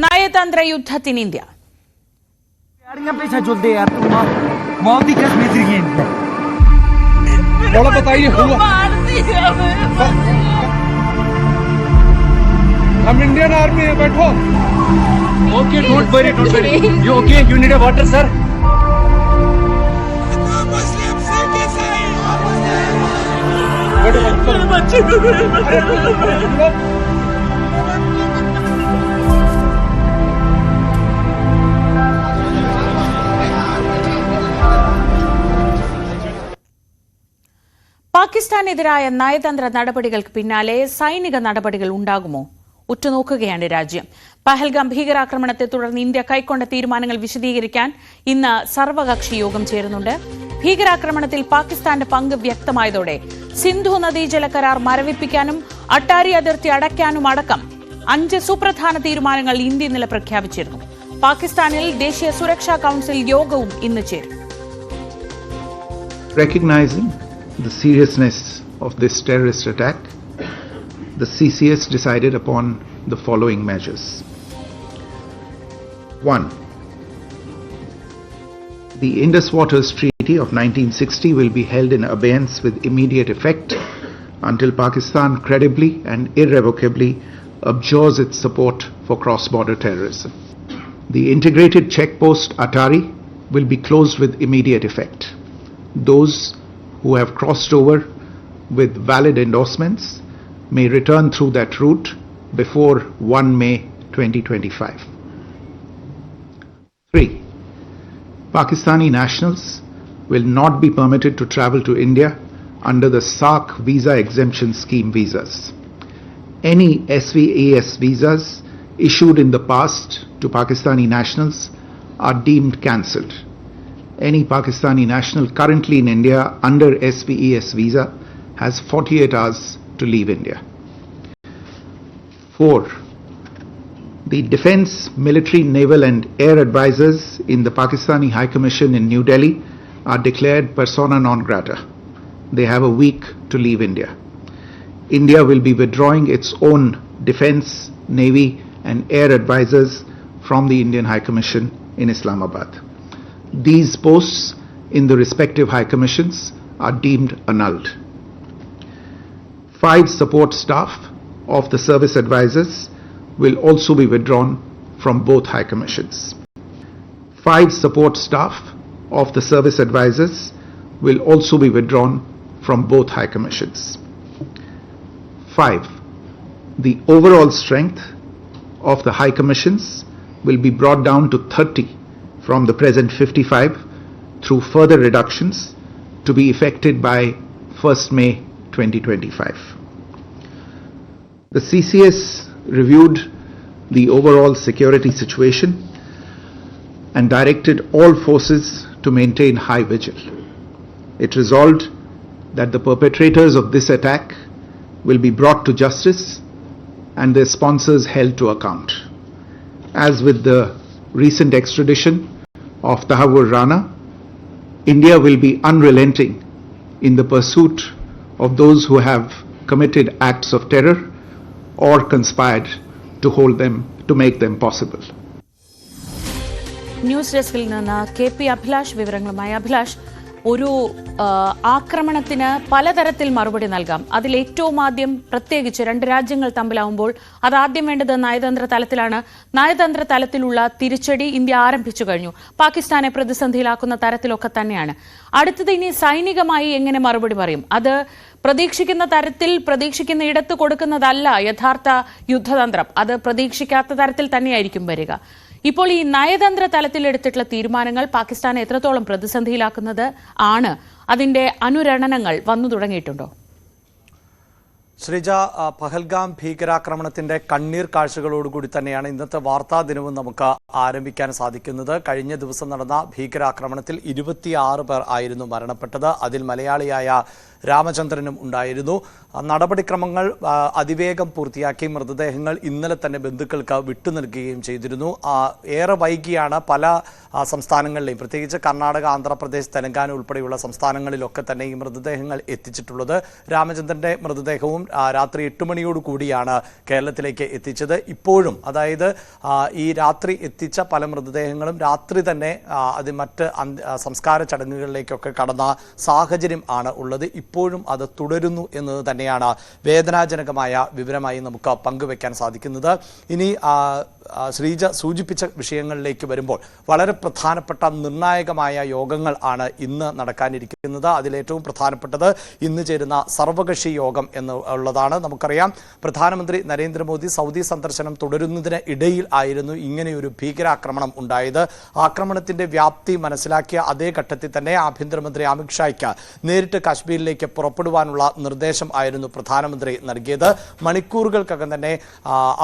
നയതന്ത്ര യുദ്ധത്തിന് ഇന്ത്യ. हम इंडियन आर्मी है, बैठो. Okay, don't worry. You okay? You need a water, sir? പാകിസ്ഥാനെതിരായ നയതന്ത്ര നടപടികൾക്ക് പിന്നാലെ സൈനിക നടപടികൾ ഉണ്ടാകുമോ? ഉറ്റുനോക്കുകയാണ് രാജ്യം. പഹൽഗാം ഭീകരാക്രമണത്തെ തുടർന്ന് ഇന്ത്യ കൈക്കൊണ്ട തീരുമാനങ്ങൾ വിശദീകരിക്കാൻ ഇന്ന് സർവകക്ഷി യോഗം ചേരുന്നുണ്ട്. ഭീകരാക്രമണത്തിൽ പാകിസ്ഥാന്റെ പങ്ക് വ്യക്തമായതോടെ സിന്ധു നദീജല കരാർ മരവിപ്പിക്കാനും അട്ടാരി അതിർത്തി അടയ്ക്കാനും അടക്കം 5 സുപ്രധാന തീരുമാനങ്ങൾ ഇന്ത്യ ഇന്നലെ പ്രഖ്യാപിച്ചിരുന്നു. പാകിസ്ഥാനിൽ ദേശീയ സുരക്ഷാ കൌൺസിൽ യോഗവും ഇന്ന് ചേരും. Recognizing the seriousness of this terrorist attack, the CCS decided upon the following measures. 1. The Indus Waters Treaty of 1960 will be held in abeyance with immediate effect until Pakistan credibly and irrevocably abjures its support for cross-border terrorism. The integrated checkpost Atari will be closed with immediate effect. Those who have crossed over with valid endorsements may return through that route before 1 May 2025. 3. Pakistani nationals will not be permitted to travel to India under the SARC visa exemption scheme visas. Any SVAS visas issued in the past to Pakistani nationals are deemed cancelled. Any Pakistani national currently in India under SVES visa has 48 hours to leave India. 4. The defense, military, naval and air advisors in the Pakistani High Commission in New Delhi are declared persona non grata. They have a week to leave India. India will be withdrawing its own defense, navy and air advisors from the Indian High Commission in Islamabad. These posts in the respective High Commissions are deemed annulled. 5 support staff of the service advisors will also be withdrawn from both High Commissions. 5 support staff of the service advisors will also be withdrawn from both High Commissions. 5. The overall strength of the High Commissions will be brought down to 30 from the present 55 through further reductions to be effected by 1st May 2025. The CCS reviewed the overall security situation and directed all forces to maintain high vigil. It resolved that the perpetrators of this attack will be brought to justice and their sponsors held to account. As with the recent extradition of Tahawur Rana, India will be unrelenting in the pursuit of those who have committed acts of terror or conspired to make them possible. News ഡെസ്കിൽ നിന്ന് KP Abhilash വിവരങ്ങളുമായി. അഭിലാഷ്, ഒരു ആക്രമണത്തിന് പലതരത്തിൽ മറുപടി നൽകാം. അതിൽ ഏറ്റവും ആദ്യം പ്രത്യേകിച്ച് 2 രാജ്യങ്ങൾ തമ്മിലാവുമ്പോൾ അതാദ്യം വേണ്ടത് നയതന്ത്ര തലത്തിലാണ്. നയതന്ത്ര തലത്തിലുള്ള തിരിച്ചടി ഇന്ത്യ ആരംഭിച്ചു കഴിഞ്ഞു. പാകിസ്ഥാനെ പ്രതിസന്ധിയിലാക്കുന്ന തരത്തിലൊക്കെ തന്നെയാണ്. അടുത്തത് ഇനി സൈനികമായി എങ്ങനെ മറുപടി പറയും? അത് പ്രതീക്ഷിക്കുന്ന തരത്തിൽ പ്രതീക്ഷിക്കുന്ന ഇടത്ത് കൊടുക്കുന്നതല്ല യഥാർത്ഥ യുദ്ധതന്ത്രം. അത് പ്രതീക്ഷിക്കാത്ത തരത്തിൽ തന്നെയായിരിക്കും വരിക. ഇപ്പോൾ ഈ നയതന്ത്ര തലത്തിൽ എടുത്തിട്ടുള്ള തീരുമാനങ്ങൾ പാകിസ്ഥാനെ എത്രത്തോളം പ്രതിസന്ധിയിലാക്കുന്നത് ആണ്? അതിന്റെ അനുരണനങ്ങൾ വന്നു തുടങ്ങിയിട്ടുണ്ടോ? ശ്രീജ, പഹൽഗാം ഭീകരാക്രമണത്തിന്റെ കണ്ണീർ കാഴ്ചകളോടുകൂടി തന്നെയാണ് ഇന്നത്തെ വാർത്താ ദിനവും നമുക്ക് ആരംഭിക്കാൻ സാധിക്കുന്നത്. കഴിഞ്ഞ ദിവസം നടന്ന ഭീകരാക്രമണത്തിൽ 26 പേർ ആയിരുന്നു മരണപ്പെട്ടത്. അതിൽ മലയാളിയായ രാമചന്ദ്രനും ഉണ്ടായിരുന്നു. നടപടിക്രമങ്ങൾ അതിവേഗം പൂർത്തിയാക്കി മൃതദേഹങ്ങൾ ഇന്നലെ തന്നെ ബന്ധുക്കൾക്ക് വിട്ടു നൽകുകയും ചെയ്തിരുന്നു. ഏറെ വൈകിയാണ് പല സംസ്ഥാനങ്ങളിലെയും, പ്രത്യേകിച്ച് കർണാടക, ആന്ധ്രാപ്രദേശ്, തെലങ്കാന ഉൾപ്പെടെയുള്ള സംസ്ഥാനങ്ങളിലൊക്കെ തന്നെ ഈ മൃതദേഹങ്ങൾ എത്തിച്ചിട്ടുള്ളത്. രാമചന്ദ്രന്റെ മൃതദേഹവും രാത്രി 8 മണിയോടുകൂടിയാണ് കേരളത്തിലേക്ക് എത്തിച്ചത്. ഇപ്പോഴും, അതായത് ഈ രാത്രി എത്തിച്ച പല മൃതദേഹങ്ങളും രാത്രി തന്നെ അത് മറ്റ് സംസ്കാര ചടങ്ങുകളിലേക്കൊക്കെ കടന്ന സാഹചര്യം ആണ് ഉള്ളത്. ഇപ്പോഴും അത് തുടരുന്നു എന്നത് തന്നെയാണ് വേദനാജനകമായ വിവരമായി നമുക്ക് പങ്കുവെക്കാൻ സാധിക്കുന്നത്. ഇനി ശ്രീജ സൂചിപ്പിച്ച വിഷയങ്ങളിലേക്ക് വരുമ്പോൾ വളരെ പ്രധാനപ്പെട്ട നിർണായകമായ യോഗങ്ങൾ ആണ് ഇന്ന് നടക്കാനിരിക്കുന്നത്. അതിലേറ്റവും പ്രധാനപ്പെട്ടത് ഇന്ന് ചേരുന്ന സർവകക്ഷി യോഗം എന്നുള്ളതാണ്. നമുക്കറിയാം, പ്രധാനമന്ത്രി നരേന്ദ്രമോദി സൗദി സന്ദർശനം തുടരുന്നതിന് ഇടയിൽ ആയിരുന്നു ഇങ്ങനെയൊരു ഭീകരാക്രമണം ഉണ്ടായത്. ആക്രമണത്തിന്റെ വ്യാപ്തി മനസ്സിലാക്കിയ അതേ ഘട്ടത്തിൽ തന്നെ ആഭ്യന്തരമന്ത്രി അമിത്ഷായ്ക്ക് നേരിട്ട് കാശ്മീരിലേക്ക് പുറപ്പെടുവാനുള്ള നിർദ്ദേശം ആയിരുന്നു പ്രധാനമന്ത്രി നൽകിയത്. മണിക്കൂറുകൾക്കകം തന്നെ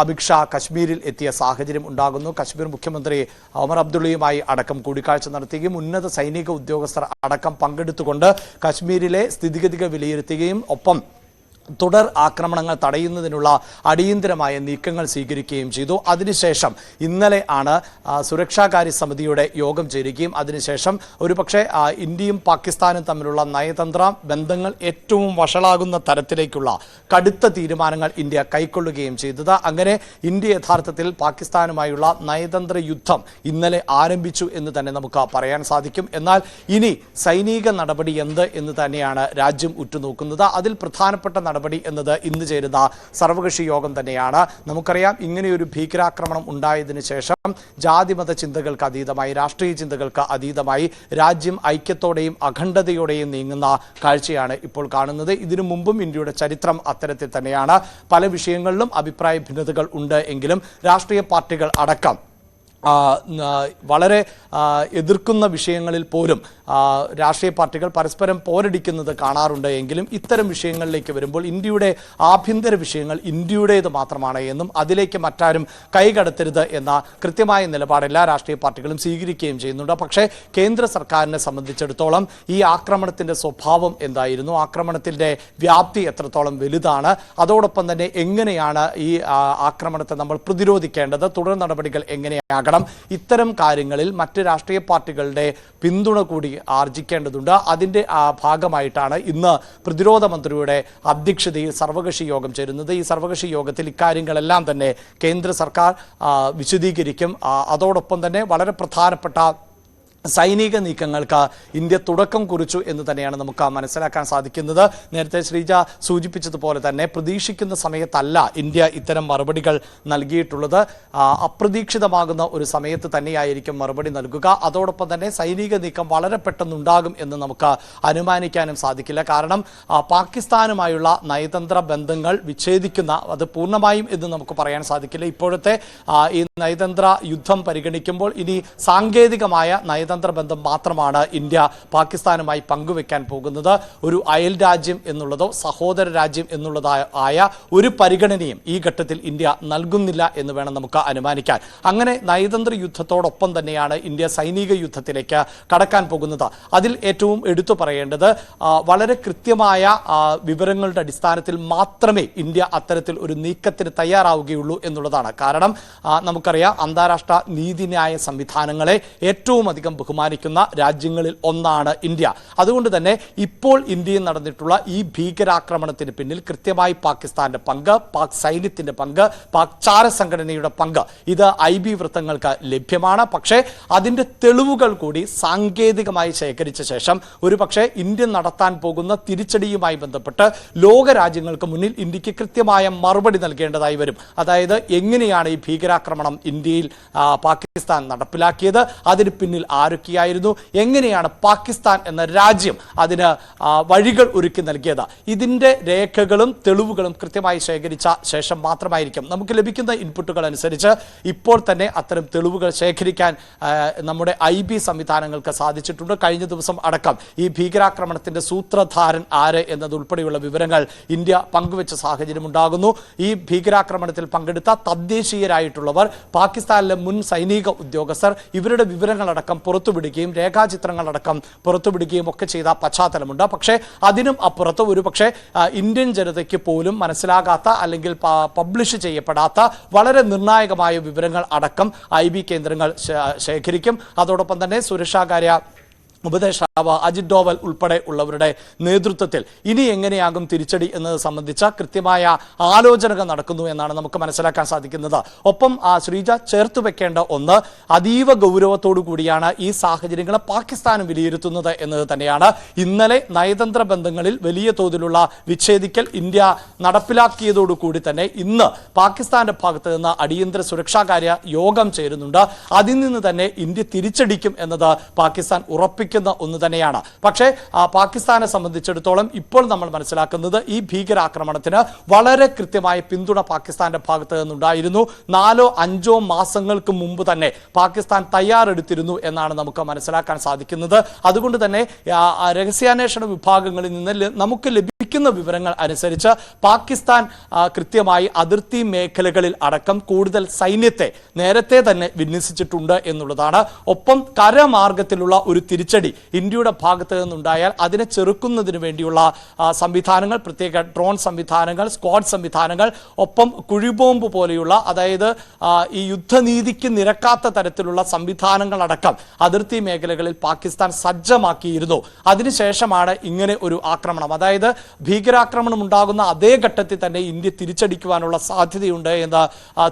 അമിത്ഷാ കശ്മീരിൽ എത്തിയ സാഹചര്യം ഉണ്ടാകുന്നു. കശ്മീർ മുഖ്യമന്ത്രി ഒമർ അബ്ദുള്ളയുമായി അടക്കം കൂടിക്കാഴ്ച നടത്തുകയും ഉന്നത സൈനിക ഉദ്യോഗസ്ഥർ അടക്കം പങ്കെടുത്തുകൊണ്ട് കശ്മീരിലെ സ്ഥിതിഗതികൾ വിലയിരുത്തുകയും ഒപ്പം തുടർ ആക്രമണങ്ങൾ തടയുന്നതിനുള്ള അടിയന്തരമായ നീക്കങ്ങൾ സ്വീകരിക്കുകയും ചെയ്തു. അതിനുശേഷം ഇന്നലെ ആണ് സുരക്ഷാകാര്യ സമിതിയുടെ യോഗം ചേരുകയും അതിനുശേഷം ഒരുപക്ഷെ ഇന്ത്യയും പാകിസ്ഥാനും തമ്മിലുള്ള നയതന്ത്ര ബന്ധങ്ങൾ ഏറ്റവും വഷളാകുന്ന തരത്തിലേക്കുള്ള കടുത്ത തീരുമാനങ്ങൾ ഇന്ത്യ കൈക്കൊള്ളുകയും ചെയ്തത്. അങ്ങനെ ഇന്ത്യ യഥാർത്ഥത്തിൽ പാകിസ്ഥാനുമായുള്ള നയതന്ത്ര യുദ്ധം ഇന്നലെ ആരംഭിച്ചു എന്ന് തന്നെ നമുക്ക് പറയാൻ സാധിക്കും. എന്നാൽ ഇനി സൈനിക നടപടി എന്ത് എന്ന് തന്നെയാണ് രാജ്യം ഉറ്റുനോക്കുന്നത്. അതിൽ പ്രധാനപ്പെട്ട നടപടി എന്നത് ഇന്ന് ചേരുന്ന സർവകക്ഷി യോഗം തന്നെയാണ്. നമുക്കറിയാം, ഇങ്ങനെയൊരു ഭീകരാക്രമണം ഉണ്ടായതിനു ശേഷം ജാതിമത ചിന്തകൾക്ക് അതീതമായി, രാഷ്ട്രീയ ചിന്തകൾക്ക് അതീതമായി രാജ്യം ഐക്യത്തോടെയും അഖണ്ഡതയോടെയും നീങ്ങുന്ന കാഴ്ചയാണ് ഇപ്പോൾ കാണുന്നത്. ഇതിനു മുമ്പും ഇന്ത്യയുടെ ചരിത്രം അത്തരത്തിൽ തന്നെയാണ്. പല വിഷയങ്ങളിലും അഭിപ്രായ ഭിന്നതകൾ ഉണ്ട് എങ്കിലും രാഷ്ട്രീയ പാർട്ടികൾ അടക്കം വളരെ എതിർക്കുന്ന വിഷയങ്ങളിൽ പോലും രാഷ്ട്രീയ പാർട്ടികൾ പരസ്പരം പോരടിക്കുന്നത് കാണാറുണ്ട്. എങ്കിലും ഇത്തരം വിഷയങ്ങളിലേക്ക് വരുമ്പോൾ ഇന്ത്യയുടെ ആഭ്യന്തര വിഷയങ്ങൾ ഇന്ത്യയുടേത് മാത്രമാണ് എന്നും അതിലേക്ക് മറ്റാരും കൈകടത്തരുത് എന്ന കൃത്യമായ നിലപാട് എല്ലാ രാഷ്ട്രീയ പാർട്ടികളും സ്വീകരിക്കുകയും ചെയ്യുന്നുണ്ട്. പക്ഷേ കേന്ദ്ര സർക്കാരിനെ സംബന്ധിച്ചിടത്തോളം ഈ ആക്രമണത്തിന്റെ സ്വഭാവം എന്തായിരുന്നു, ആക്രമണത്തിന്റെ വ്യാപ്തി എത്രത്തോളം വലുതാണ്, അതോടൊപ്പം തന്നെ എങ്ങനെയാണ് ഈ ആക്രമണത്തെ നമ്മൾ പ്രതിരോധിക്കേണ്ടത്, തുടർ നടപടികൾ എങ്ങനെയാകണം, ഇത്തരം കാര്യങ്ങളിൽ മറ്റ് രാഷ്ട്രീയ പാർട്ടികളുടെ പിന്തുണ കൂടി ആർജിക്കേണ്ടതുണ്ട്. അതിന്റെ ഭാഗമായിട്ടാണ് ഇന്ന് പ്രതിരോധ മന്ത്രിയുടെ അധ്യക്ഷതയിൽ സർവകക്ഷി യോഗം ചേരുന്നത്. ഈ സർവകക്ഷി യോഗത്തിൽ ഇക്കാര്യങ്ങളെല്ലാം തന്നെ കേന്ദ്ര സർക്കാർ വിശദീകരിക്കും. അതോടൊപ്പം തന്നെ വളരെ പ്രധാനപ്പെട്ട സൈനിക നീക്കങ്ങൾക്ക് ഇന്ത്യ തുടക്കം കുറിച്ചു എന്ന് തന്നെയാണ് നമുക്ക് മനസ്സിലാക്കാൻ സാധിക്കുന്നത്. നേരത്തെ ശ്രീജ സൂചിപ്പിച്ചതുപോലെ തന്നെ പ്രതീക്ഷിക്കുന്ന സമയത്തല്ല ഇന്ത്യ ഇത്തരം മറുപടികൾ നൽകിയിട്ടുള്ളത്. അപ്രതീക്ഷിതമാകുന്ന ഒരു സമയത്ത് തന്നെയായിരിക്കും മറുപടി നൽകുക. അതോടൊപ്പം തന്നെ സൈനിക നീക്കം വളരെ പെട്ടെന്നുണ്ടാകും എന്ന് നമുക്ക് അനുമാനിക്കാനും സാധിക്കില്ല. കാരണം പാകിസ്ഥാനുമായുള്ള നയതന്ത്ര ബന്ധങ്ങൾ വിച്ഛേദിക്കുന്ന, അത് പൂർണ്ണമായും എന്ന് നമുക്ക് പറയാൻ സാധിക്കില്ല. ഇപ്പോഴത്തെ ഈ നയതന്ത്ര യുദ്ധം പരിഗണിക്കുമ്പോൾ ഇനി സാങ്കേതികമായ നയതന്ത്ര ബന്ധം മാത്രമാണ് ഇന്ത്യ പാകിസ്ഥാനുമായി പങ്കുവെക്കാൻ പോകുന്നത്. ഒരു അയൽ രാജ്യം എന്നുള്ളതോ സഹോദര രാജ്യം എന്നുള്ളതായ ഒരു പരിഗണനയും ഈ ഘട്ടത്തിൽ ഇന്ത്യ നൽകുന്നില്ല എന്ന് വേണം നമുക്ക് അനുമാനിക്കാൻ. അങ്ങനെ നയതന്ത്ര യുദ്ധത്തോടൊപ്പം തന്നെയാണ് ഇന്ത്യ സൈനിക യുദ്ധത്തിലേക്ക് കടക്കാൻ പോകുന്നത്. അതിൽ ഏറ്റവും എടുത്തു പറയേണ്ടത് വളരെ കൃത്യമായ വിവരങ്ങളുടെ അടിസ്ഥാനത്തിൽ മാത്രമേ ഇന്ത്യ അത്തരത്തിൽ ഒരു നീക്കത്തിന് തയ്യാറാവുകയുള്ളൂ എന്നുള്ളതാണ്. കാരണം നമുക്കറിയാം, അന്താരാഷ്ട്ര നീതിന്യായ സംവിധാനങ്ങളെ ഏറ്റവും അധികം ബഹുമാനിക്കുന്ന രാജ്യങ്ങളിൽ ഒന്നാണ് ഇന്ത്യ. അതുകൊണ്ട് തന്നെ ഇപ്പോൾ ഇന്ത്യയിൽ നടന്നിട്ടുള്ള ഈ ഭീകരാക്രമണത്തിന് പിന്നിൽ കൃത്യമായി പാകിസ്ഥാന്റെ പങ്ക്, പാക് സൈന്യത്തിന്റെ പങ്ക്, പാക് ചാര സംഘടനയുടെ പങ്ക് ഇത് IB വൃത്തങ്ങൾക്ക് ലഭ്യമാണ്. പക്ഷേ അതിന്റെ തെളിവുകൾ കൂടി സാങ്കേതികമായി ശേഖരിച്ച ശേഷം ഒരുപക്ഷെ ഇന്ത്യ നടത്താൻ പോകുന്ന തിരിച്ചടിയുമായി ബന്ധപ്പെട്ട് ലോക രാജ്യങ്ങൾക്ക് മുന്നിൽ ഇന്ത്യക്ക് കൃത്യമായ മറുപടി നൽകേണ്ടതായി വരും. അതായത് എങ്ങനെയാണ് ഈ ഭീകരാക്രമണം ഇന്ത്യയിൽ പാകിസ്ഥാൻ നടപ്പിലാക്കിയത്, അതിന് പിന്നിൽ ആരൊക്കെയായിരുന്നു, എങ്ങനെയാണ് പാകിസ്ഥാൻ എന്ന രാജ്യം അതിന് വഴികൾ ഒരുക്കി നൽകിയത്, ഇതിൻ്റെ രേഖകളും തെളിവുകളും കൃത്യമായി ശേഖരിച്ച ശേഷം മാത്രമായിരിക്കും നമുക്ക് ലഭിക്കുന്ന ഇൻപുട്ടുകൾ അനുസരിച്ച് ഇപ്പോൾ തന്നെ അത്തരം തെളിവുകൾ ശേഖരിക്കാൻ നമ്മുടെ IB സംവിധാനങ്ങൾക്ക് സാധിച്ചിട്ടുണ്ട്. കഴിഞ്ഞ ദിവസം അടക്കം ഈ ഭീകരാക്രമണത്തിന്റെ സൂത്രധാരൻ ആര് എന്നതുൾപ്പെടെയുള്ള വിവരങ്ങൾ ഇന്ത്യ പങ്കുവെച്ച സാഹചര്യം ഉണ്ടാകുന്നു. ഈ ഭീകരാക്രമണത്തിൽ പങ്കെടുത്ത തദ്ദേശീയരായിട്ടുള്ളവർ, പാകിസ്ഥാനിലെ മുൻ സൈനിക ഉദ്യോഗസ്ഥർ, ഇവരുടെ വിവരങ്ങളടക്കം പുറത്തുവിടുകയും രേഖാചിത്രങ്ങളടക്കം പുറത്തുവിടുകയും ഒക്കെ ചെയ്ത പശ്ചാത്തലമുണ്ട്. പക്ഷേ അതിനും അപ്പുറത്ത് ഒരുപക്ഷെ ഇന്ത്യൻ ജനതയ്ക്ക് പോലും മനസ്സിലാകാത്ത അല്ലെങ്കിൽ പബ്ലിഷ് ചെയ്യപ്പെടാത്ത വളരെ നിർണായകമായ വിവരങ്ങൾ അടക്കം IB കേന്ദ്രങ്ങൾ ശേഖരിക്കും. അതോടൊപ്പം തന്നെ സുരക്ഷാകാര്യ ഉപദേഷ്ടാവ് അജിത് ഡോവൽ ഉൾപ്പെടെ ഉള്ളവരുടെ നേതൃത്വത്തിൽ ഇനി എങ്ങനെയാകും തിരിച്ചടി എന്നത് സംബന്ധിച്ച കൃത്യമായ ആലോചനകൾ നടക്കുന്നു എന്നാണ് നമുക്ക് മനസ്സിലാക്കാൻ സാധിക്കുന്നത്. ഒപ്പം ശ്രീജ ചേർത്ത് വെക്കേണ്ട ഒന്ന്, അതീവ ഗൗരവത്തോടു കൂടിയാണ് ഈ സാഹചര്യങ്ങളെ പാകിസ്ഥാനും വിലയിരുത്തുന്നത് എന്നത് തന്നെയാണ്. ഇന്നലെ നയതന്ത്ര ബന്ധങ്ങളിൽ വലിയ തോതിലുള്ള വിച്ഛേദിക്കൽ ഇന്ത്യ നടപ്പിലാക്കിയതോടുകൂടി തന്നെ ഇന്ന് പാകിസ്ഥാന്റെ ഭാഗത്ത് നിന്ന് അടിയന്തര സുരക്ഷാകാര്യ യോഗം ചേരുന്നുണ്ട്. അതിൽ നിന്ന് തന്നെ ഇന്ത്യ തിരിച്ചടിക്കും എന്നത് പാകിസ്ഥാൻ ഉറപ്പിക്കുന്ന ഒന്ന് തന്നെയാണ്. പക്ഷേ പാകിസ്ഥാനെ സംബന്ധിച്ചിടത്തോളം ഇപ്പോൾ നമ്മൾ മനസ്സിലാക്കുന്നത് ഈ ഭീകരാക്രമണത്തിന് വളരെ കൃത്യമായ പിന്തുണ പാകിസ്ഥാന്റെ ഭാഗത്ത് നിന്നുണ്ടായിരുന്നു. 4-5 മാസങ്ങൾക്ക് മുമ്പ് തന്നെ പാകിസ്ഥാൻ തയ്യാറെടുത്തിരുന്നു എന്നാണ് നമുക്ക് മനസ്സിലാക്കാൻ സാധിക്കുന്നത്. അതുകൊണ്ട് തന്നെ രഹസ്യാന്വേഷണ വിഭാഗങ്ങളിൽ നിന്ന് നമുക്ക് ലഭിക്കുന്ന വിവരങ്ങൾ അനുസരിച്ച് പാകിസ്ഥാൻ കൃത്യമായി അതിർത്തി മേഖലകളിൽ അടക്കം കൂടുതൽ സൈന്യത്തെ നേരത്തെ തന്നെ വിന്യസിച്ചിട്ടുണ്ട് എന്നുള്ളതാണ്. ഒപ്പം കരമാർഗത്തിലുള്ള ഒരു തിരിച്ചടി ഇന്ത്യയുടെ ഭാഗത്ത് നിന്നുണ്ടായാൽ അതിനെ ചെറുക്കുന്നതിന് വേണ്ടിയുള്ള സംവിധാനങ്ങൾ, പ്രത്യേക ഡ്രോൺ സംവിധാനങ്ങൾ, സ്ക്വാഡ് സംവിധാനങ്ങൾ, ഒപ്പം കുഴിബോംബ് പോലെയുള്ള, അതായത് ഈ യുദ്ധനീതിക്ക് നിരക്കാത്ത തരത്തിലുള്ള സംവിധാനങ്ങളടക്കം അതിർത്തി മേഖലകളിൽ പാകിസ്ഥാൻ സജ്ജമാക്കിയിരുന്നു. അതിനുശേഷമാണ് ഇങ്ങനെ ഒരു ആക്രമണം, അതായത് ഭീകരാക്രമണം ഉണ്ടാകുന്ന അതേ ഘട്ടത്തിൽ തന്നെ ഇന്ത്യ തിരിച്ചടിക്കുവാനുള്ള സാധ്യതയുണ്ട് എന്ന്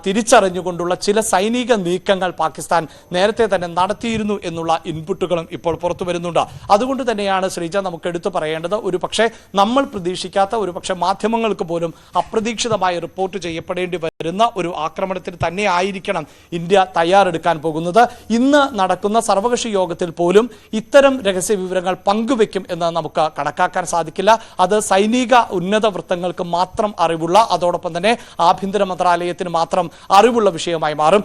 തിരിച്ചറിഞ്ഞുകൊണ്ടുള്ള ചില സൈനിക നീക്കങ്ങൾ പാകിസ്ഥാൻ നേരത്തെ തന്നെ നടത്തിയിരുന്നു എന്നുള്ള ഇൻപുട്ടുകളും ഇപ്പോൾ പുറത്തു വരുന്നുണ്ട്. അതുകൊണ്ട് തന്നെയാണ് ശ്രീജ നമുക്ക് എടുത്തു പറയേണ്ടത്, ഒരു പക്ഷേ നമ്മൾ പ്രതീക്ഷിക്കാത്ത, ഒരു പക്ഷേ മാധ്യമങ്ങൾക്ക് പോലും അപ്രതീക്ഷിതമായി റിപ്പോർട്ട് ചെയ്യപ്പെടേണ്ടി വരുന്ന ഒരു ആക്രമണത്തിന് തന്നെ ആയിരിക്കണം ഇന്ത്യ തയ്യാറെടുക്കാൻ പോകുന്നത്. ഇന്ന് നടക്കുന്ന സർവകക്ഷി യോഗത്തിൽ പോലും ഇത്തരം രഹസ്യ വിവരങ്ങൾ പങ്കുവെക്കും എന്ന് നമുക്ക് കണക്കാക്കാൻ സാധിക്കില്ല. അത് സൈനിക ഉന്നത വൃത്തങ്ങൾക്ക് മാത്രം അറിവുള്ള, അതോടൊപ്പം തന്നെ ആഭ്യന്തര മന്ത്രാലയത്തിന് മാത്രം അറിവുള്ള വിഷയമായി മാറും.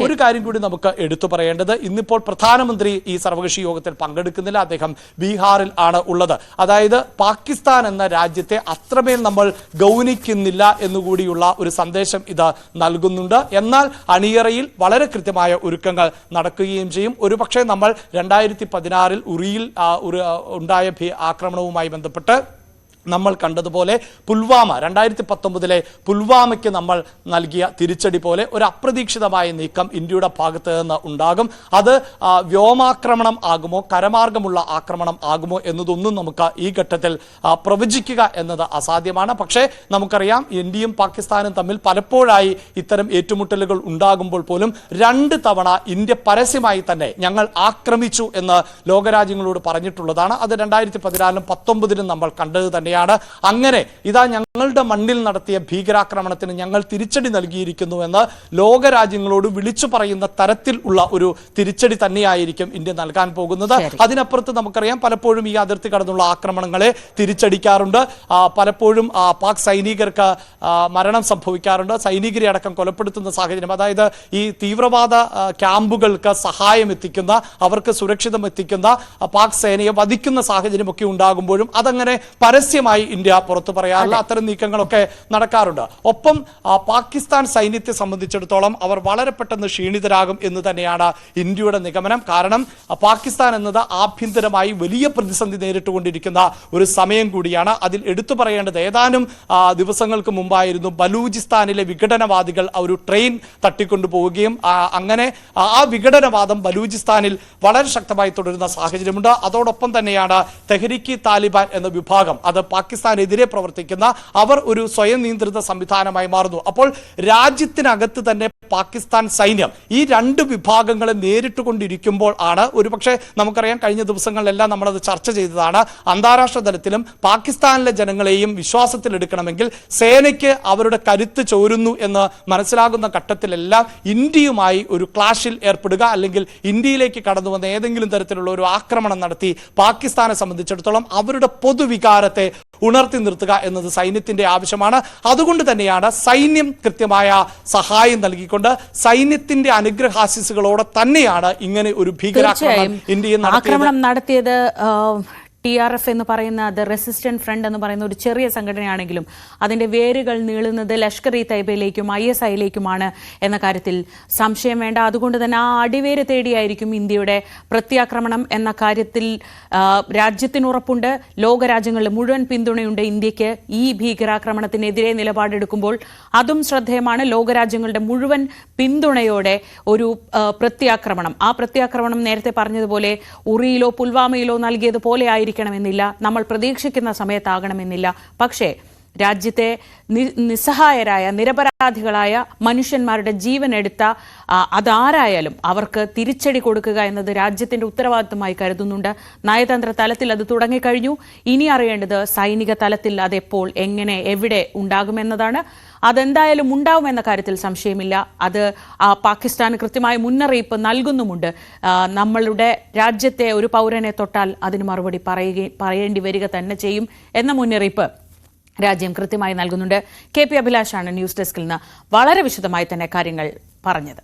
ഒരു കാര്യം കൂടി നമുക്ക് എടുത്തു പറയേണ്ടത്, ഇന്നിപ്പോൾ പ്രധാനമന്ത്രി ഈ സർവകക്ഷി യോഗത്തിൽ പങ്കെടുക്കുന്നില്ല. അദ്ദേഹം ബീഹാറിൽ ആണ് ഉള്ളത്. അതായത് പാകിസ്ഥാൻ എന്ന രാജ്യത്തെ അത്രമേൽ നമ്മൾ ഗൗനിക്കുന്നില്ല എന്നുകൂടിയുള്ള ഒരു സന്ദേശം ഇത് നൽകുന്നുണ്ട്. എന്നാൽ അണിയറയിൽ വളരെ കൃത്യമായ ഒരുക്കങ്ങൾ നടക്കുകയും ചെയ്യും. ഒരുപക്ഷെ നമ്മൾ 2016 ഉറിയിൽ ഉണ്ടായ ആക്രമണവുമായി ബന്ധപ്പെട്ട് നമ്മൾ കണ്ടതുപോലെ പുൽവാമ 2019 പുൽവാമയ്ക്ക് നമ്മൾ നൽകിയ തിരിച്ചടി പോലെ ഒരു അപ്രതീക്ഷിതമായ നീക്കം ഇന്ത്യയുടെ ഭാഗത്ത് നിന്ന് ഉണ്ടാകും. അത് വ്യോമാക്രമണം ആകുമോ, കരമാർഗമുള്ള ആക്രമണം ആകുമോ എന്നതൊന്നും നമുക്ക് ഈ ഘട്ടത്തിൽ പ്രവചിക്കുക എന്നത് അസാധ്യമാണ്. പക്ഷേ നമുക്കറിയാം, ഇന്ത്യയും പാകിസ്ഥാനും തമ്മിൽ പലപ്പോഴായി ഇത്തരം ഏറ്റുമുട്ടലുകൾ ഉണ്ടാകുമ്പോൾ പോലും 2 തവണ ഇന്ത്യ പരസ്യമായി തന്നെ ഞങ്ങൾ ആക്രമിച്ചു എന്ന് ലോകരാജ്യങ്ങളോട് പറഞ്ഞിട്ടുള്ളതാണ്. അത് 2014 19 നമ്മൾ കണ്ടത് തന്നെ. അങ്ങനെ ഇതാ ഞങ്ങളുടെ മണ്ണിൽ നടത്തിയ ഭീകരാക്രമണത്തിന് ഞങ്ങൾ തിരിച്ചടി നൽകിയിരിക്കുന്നുവെന്ന് ലോകരാജ്യങ്ങളോട് വിളിച്ചു പറയുന്ന തരത്തിൽ ഉള്ള ഒരു തിരിച്ചടി തന്നെയായിരിക്കും ഇന്ത്യ നൽകാൻ പോകുന്നത്. അതിനപ്പുറത്ത് നമുക്കറിയാം, പലപ്പോഴും ഈ അതിർത്തി കടന്നുള്ള ആക്രമണങ്ങളെ തിരിച്ചടിക്കാറുണ്ട്. പലപ്പോഴും പാക് സൈനികർക്ക് മരണം സംഭവിക്കാറുണ്ട്, സൈനികരെ അടക്കം കൊലപ്പെടുത്തുന്ന സാഹചര്യം. അതായത് ഈ തീവ്രവാദ ക്യാമ്പുകൾക്ക് സഹായം എത്തിക്കുന്ന, അവർക്ക് സുരക്ഷിതം എത്തിക്കുന്ന പാക് സേനയെ വധിക്കുന്ന സാഹചര്യമൊക്കെ ഉണ്ടാകുമ്പോഴും അതങ്ങനെ പരസ്യം ഇന്ത്യ പുറത്തു പറയാറില്ല. അത്തരം നീക്കങ്ങളൊക്കെ നടക്കാറുണ്ട്. ഒപ്പം പാകിസ്ഥാൻ സൈന്യത്തെ സംബന്ധിച്ചിടത്തോളം അവർ വളരെ പെട്ടെന്ന് ക്ഷീണിതരാകും എന്ന് തന്നെയാണ് ഇന്ത്യയുടെ നിഗമനം. കാരണം പാകിസ്ഥാൻ എന്നത് ആഭ്യന്തരമായി വലിയ പ്രതിസന്ധി നേരിട്ടുകൊണ്ടിരിക്കുന്ന ഒരു സമയം കൂടിയാണ്. അതിൽ എടുത്തു പറയേണ്ടത്, ഏതാനും ദിവസങ്ങൾക്ക് മുമ്പായിരുന്നു ബലൂചിസ്ഥാനിലെ വിഘടനവാദികൾ ഒരു ട്രെയിൻ തട്ടിക്കൊണ്ടു പോവുകയും അങ്ങനെ ആ വിഘടനവാദം ബലൂചിസ്ഥാനിൽ വളരെ ശക്തമായി തുടരുന്ന സാഹചര്യമുണ്ട്. അതോടൊപ്പം തന്നെയാണ് തെഹ്രീക്ക് താലിബാൻ എന്ന വിഭാഗം, അത് പാകിസ്ഥാനെതിരെ പ്രവർത്തിക്കുന്ന അവർ ഒരു സ്വയം നിയന്ത്രിത സംവിധാനമായി മാറുന്നു. അപ്പോൾ രാജ്യത്തിനകത്ത് തന്നെ പാകിസ്ഥാൻ സൈന്യം ഈ രണ്ട് വിഭാഗങ്ങളെ നേരിട്ട് കൊണ്ടിരിക്കുമ്പോൾ ആണ് ഒരുപക്ഷെ നമുക്കറിയാം, കഴിഞ്ഞ ദിവസങ്ങളിലെല്ലാം നമ്മളത് ചർച്ച ചെയ്തതാണ്, അന്താരാഷ്ട്ര തലത്തിലും പാകിസ്ഥാനിലെ ജനങ്ങളെയും വിശ്വാസത്തിലെടുക്കണമെങ്കിൽ സേനയ്ക്ക് അവരുടെ കരുത്ത് ചോരുന്നു എന്ന് മനസ്സിലാകുന്ന ഘട്ടത്തിലെല്ലാം ഇന്ത്യയുമായി ഒരു ക്ലാഷിൽ ഏർപ്പെടുക, അല്ലെങ്കിൽ ഇന്ത്യയിലേക്ക് കടന്നു വന്ന ഏതെങ്കിലും തരത്തിലുള്ള ഒരു ആക്രമണം നടത്തി പാകിസ്ഥാനെ സംബന്ധിച്ചിടത്തോളം അവരുടെ പൊതുവികാരത്തെ ഉണർത്തി നിർത്തുക എന്നത് സൈന്യത്തിന്റെ ആവശ്യമാണ്. അതുകൊണ്ട് തന്നെയാണ് സൈന്യം കൃത്യമായ സഹായം നൽകിക്കൊണ്ട് സൈന്യത്തിന്റെ അനുഗ്രഹാശിസുകളോടെ തന്നെയാണ് ഇങ്ങനെ ഒരു ഭീകരാക്രമണം ഇന്ത്യയിൽ നടത്തിയത്. TRF എന്ന് പറയുന്ന ദ റെസിസ്റ്റന്റ് ഫ്രണ്ട് എന്ന് പറയുന്ന ഒരു ചെറിയ സംഘടനയാണെങ്കിലും അതിന്റെ വേരുകൾ നീളുന്നത് ലഷ്കർ ഇ തൈബയിലേക്കും ISIലേക്കുമാണ് എന്ന കാര്യത്തിൽ സംശയം വേണ്ട. അതുകൊണ്ട് തന്നെ ആ അടിവേര് തേടിയായിരിക്കും ഇന്ത്യയുടെ പ്രത്യാക്രമണം എന്ന കാര്യത്തിൽ രാജ്യത്തിന് ഉറപ്പുണ്ട്. ലോകരാജ്യങ്ങളിൽ മുഴുവൻ പിന്തുണയുണ്ട് ഇന്ത്യക്ക് ഈ ഭീകരാക്രമണത്തിനെതിരെ നിലപാടെടുക്കുമ്പോൾ. അതും ശ്രദ്ധേയമാണ്. ലോകരാജ്യങ്ങളുടെ മുഴുവൻ പിന്തുണയോടെ ഒരു പ്രത്യാക്രമണം, ആ പ്രത്യാക്രമണം നേരത്തെ പറഞ്ഞതുപോലെ ഉറിയിലോ പുൽവാമയിലോ നൽകിയതുപോലെ ആയിരിക്കും ണമെന്നില്ല, നമ്മൾ പ്രതീക്ഷിക്കുന്ന സമയത്താകണമെന്നില്ല. പക്ഷേ രാജ്യത്തെ നിസ്സഹായരായ നിരപരാധികളായ മനുഷ്യന്മാരുടെ ജീവൻ എടുത്ത അതാരായാലും അവർക്ക് തിരിച്ചടി കൊടുക്കുക എന്നത് രാജ്യത്തിന്റെ ഉത്തരവാദിത്തമായി കരുതുന്നുണ്ട്. നയതന്ത്ര തലത്തിൽ അത് തുടങ്ങിക്കഴിഞ്ഞു. ഇനി അറിയേണ്ടത് സൈനിക തലത്തിൽ അതെപ്പോൾ, എങ്ങനെ, എവിടെ ഉണ്ടാകുമെന്നതാണ്. അതെന്തായാലും ഉണ്ടാവുമെന്ന കാര്യത്തിൽ സംശയമില്ല. അത് പാകിസ്ഥാന് കൃത്യമായ മുന്നറിയിപ്പ് നൽകുന്നുമുണ്ട്. നമ്മളുടെ രാജ്യത്തെ ഒരു പൗരനെ തൊട്ടാൽ അതിന് മറുപടി പറയേണ്ടി വരിക തന്നെ ചെയ്യും എന്ന മുന്നറിയിപ്പ് രാജ്യം കൃത്യമായി നൽകുന്നുണ്ട്. KP അഭിലാഷാണ് ന്യൂസ് ഡെസ്കിൽ നിന്ന് വളരെ വിശദമായി തന്നെ കാര്യങ്ങൾ പറഞ്ഞത്.